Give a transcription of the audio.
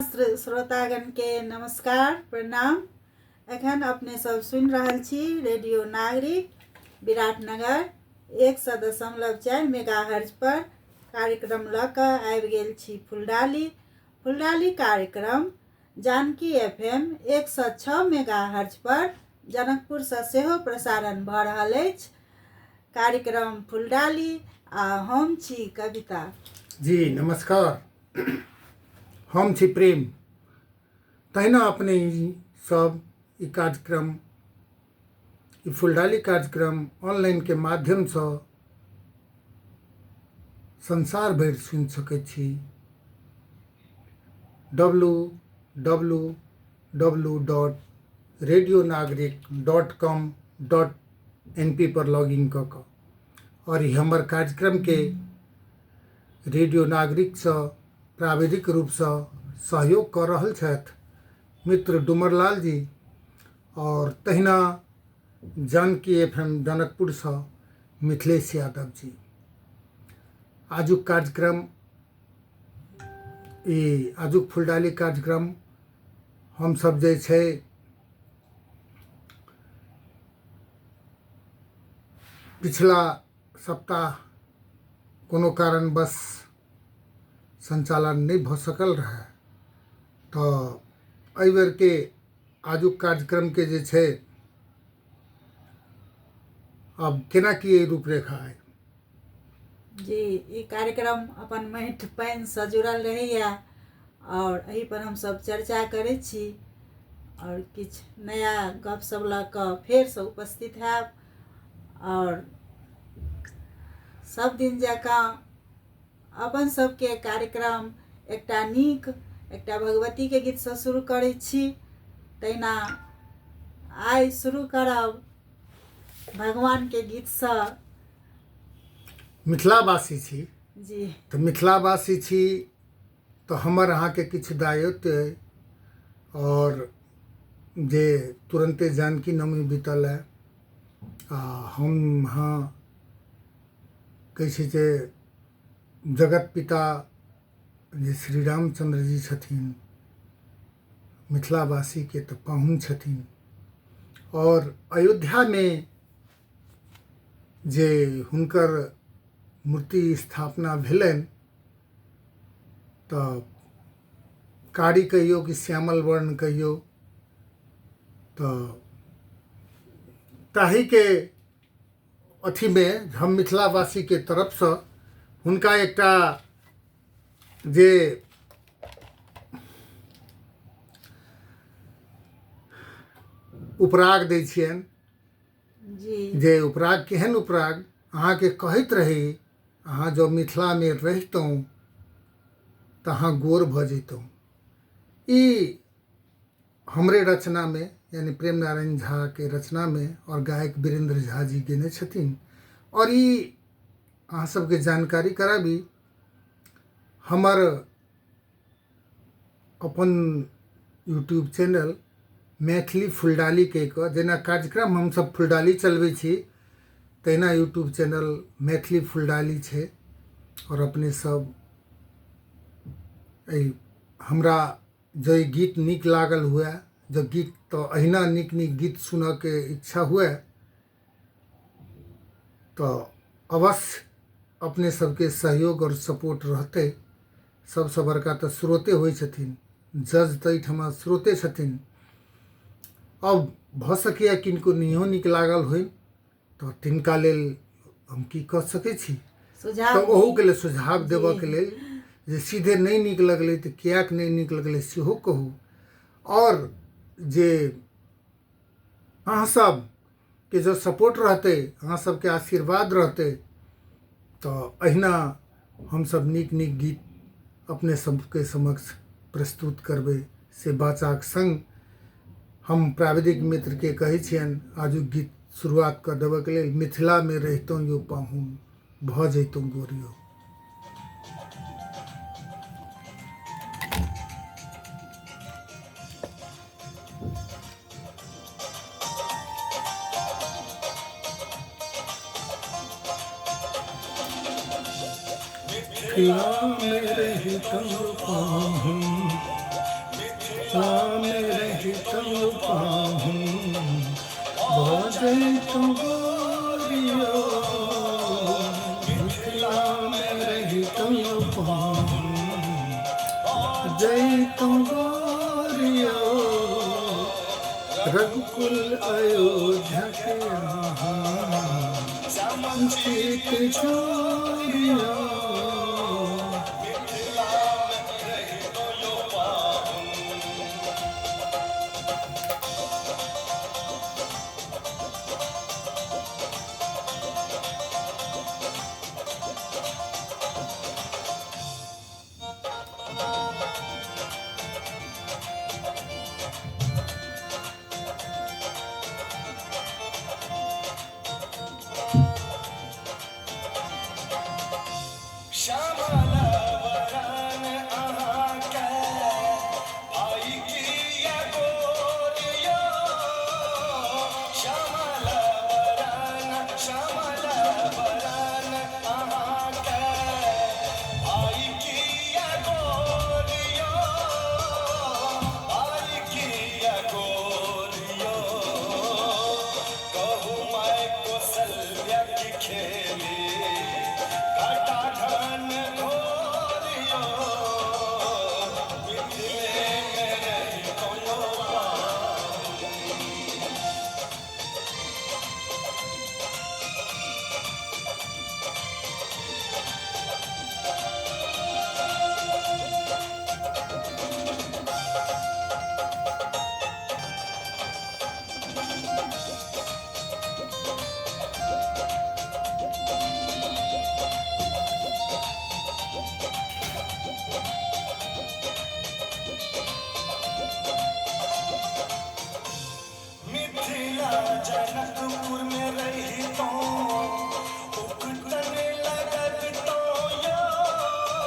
श्रोतागण के नमस्कार प्रणाम। एखन अपने सब सुनि रहल छी रेडियो नागरिक विराटनगर 100.4 मेगाहर्ट्ज पर कार्यक्रम लऽ कऽ आबि गेल छी फुलडाली कार्यक्रम जानकी FM 106 मेगाहर्ट्ज पर जनकपुरसँ सेहो प्रसारण भऽ रहल अछि। कार्यक्रम फुलडाली आ हम छी कविता जी नमस्कार। हम छी प्रेम। तहिना अपने सब ई कार्यक्रम ई फुलडाली कार्यक्रम ऑनलाइन के माध्यम से संसार भरि सुनि सकैत छी। www.radionagarik.com.np पर लॉगिन कऽ कऽ और ई हमर कार्यक्रम के रेडियो नागरिक से प्राविधिक रूप से सहयोग कर रहल छथि मित्र डुमरलाल जी और तहिना जानकी FM जनकपुर से मिथिलेश यादव जी। आजुक कार्यक्रम आजुक फुलडाली कार्यक्रम हम सब जे छै पिछला सप्ताह कोनो कारणवश संचालन नहीं भ सकल रहे, तो एहि बेर के आजुक कार्यक्रम के जे छै अब केना की रूपरेखा है जी। ई कार्यक्रम अपन माटि पानि से जुड़ल रहैया और एहि पर हम सब चर्चा करै छी और किछु नया गप सब लऽ कऽ फेर से उपस्थित हैब और सब दिन जकाँ अपन सबके कार्यक्रम एकटा भगवती के गीत से शुरू करै छी। तहिना आइ शुरू करब भगवान के गीत से। मिथिलावासी छी जी तो मिथिलावासी छी तो हमर अहाँ के किछु दायित्व है और जे तुरंते जानकी नवमी बीतल है हम हाँ कहै छै जे जगत पिता जे श्री रामचंद्र जी छथिन मिथिलावासी के तो पाहुन छथिन और अयोध्या में जे हुनकर मूर्ति स्थापना भेलनि तो कारी कहियो कि श्यामल वर्ण कहियो तो ताही के अथी में हम मिथिलावासी के तरफ से हुनका एकटा जे उपराग दै छियनि जी जे उपराग केहन उपराग अहाँ के कहैत रही अहाँ जो मिथिला में रहितौं तो अहाँ गोर भ जैतौं। ई हमरे रचना में यानी प्रेम नारायण झा के रचना में और गायक वीरेंद्र झा जी गेने छथिन और ई अहाँ सबके जानकारी कराबी हमर अपन यूट्यूब चैनल मैथिली फुलडाली के जेना कार्यक्रम हम सब फुलडाली चलबै छी तहिना यूट्यूब चैनल मैथिली फुलडाली छै और अपने सब हमरा जो गीत नीक लागल हुए जो गीत तो अहिना नीक नीक गीत सुनऽ के इच्छा हुए तो अवश्य अपने सबके सहयोग और सपोर्ट रहते। सबसे बड़का तो श्रोते होइ छथिन, जज तो एहिठमा श्रोते छथिन। अब भ सकैए किनको नहियो नीक लागल होइ तो तिनका लेल हम की कह सकै छी तो ओहू के लेल सुझाव देबऽ के लेल जे सीधे नहीं नीक लगलै तो कियाक नहीं नीक लगलै सेहो कहू और जे अहाँ सब के जो सपोर्ट रहते अहाँ सब के आशीर्वाद रहते तो अहिना हम सब नीक नीक गीत अपने सबके समक्ष प्रस्तुत करबै से बाचाक संग हम प्राविधिक मित्र के कहै छियनि आजुक गीत शुरुआत कर देबऽ के लेल मिथिला में रहितौं यो पाहुन भ जैतौं गोरियो। मिथिला में रहितौं पाहुन में रहतौ पाहूं भजैतौ गोरिया मिथिला में रहतौ पाहूं जैतौ गोरिया रघुकुल अयोध्या के सीत छोरिया जनक